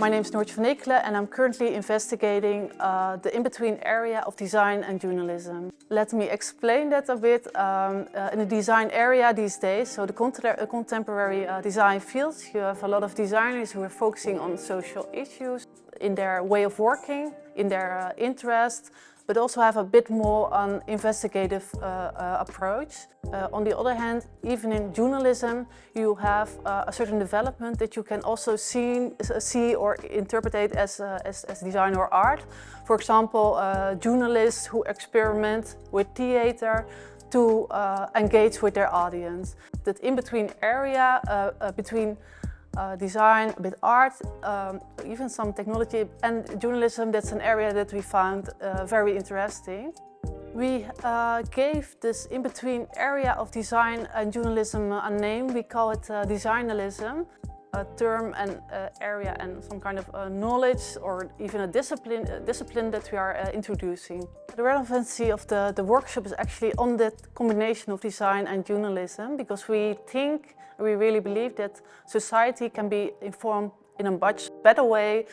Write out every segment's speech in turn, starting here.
My name is Noortje Van Eekelen and I'm currently investigating the in-between area of design and journalism. Let me explain that a bit. In the design area these days, so the contemporary design fields, you have a lot of designers who are focusing on social issues in their way of working, in their interest, but also have a bit more an investigative approach. On the other hand, even in journalism, you have a certain development that you can also see or interpret it as design or art. For example, journalists who experiment with theater to engage with their audience. That in-between area between design, a bit art, even some technology and journalism, that's an area that we found very interesting. We gave this in-between area of design and journalism a name. We call it Designalism, a term and area and some kind of knowledge or even a discipline that we are introducing. The relevancy of the workshop is actually on that combination of design and journalism, because we really believe that society can be informed in a much better way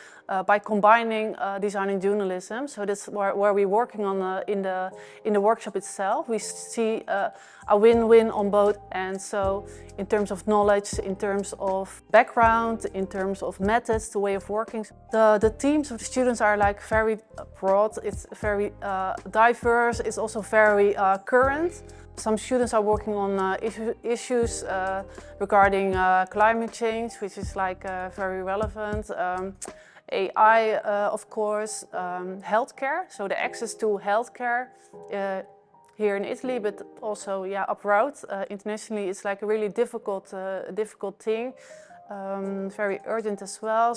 by combining design and journalism. So that's where we're working on in the workshop itself. We see a win-win on both ends. So in terms of knowledge, in terms of background, in terms of methods, the way of working. The teams of the students are like very broad. It's very diverse. It's also very current. Some students are working on issues regarding climate change, which is like very relevant. AI, of course, healthcare, so the access to healthcare here in Italy, but also abroad. Internationally, it's like a really difficult thing, very urgent as well.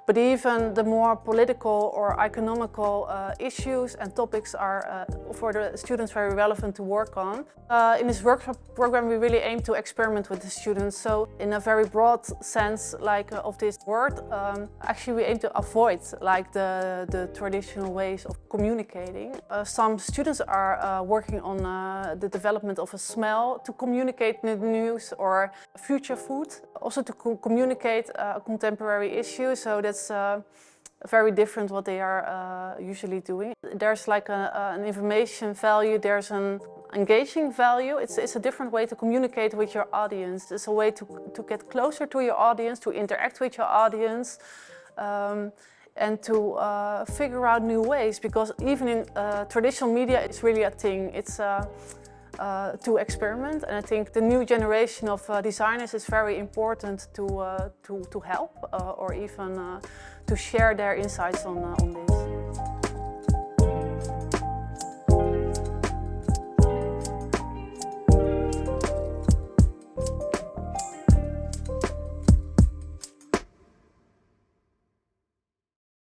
But even the more political or economical issues and topics are for the students very relevant to work on. In this workshop program we really aim to experiment with the students. So in a very broad sense of this word, actually we aim to avoid the traditional ways of communicating. Some students are working on the development of a smell to communicate the news or future food. Also to communicate contemporary issues, so that's very different what they are usually doing. There's like an information value, there's an engaging value. It's a different way to communicate with your audience. It's a way to get closer to your audience, to interact with your audience, and to figure out new ways, because even in traditional media it's really a thing. It's to experiment, and I think the new generation of designers is very important to help or even to share their insights on this.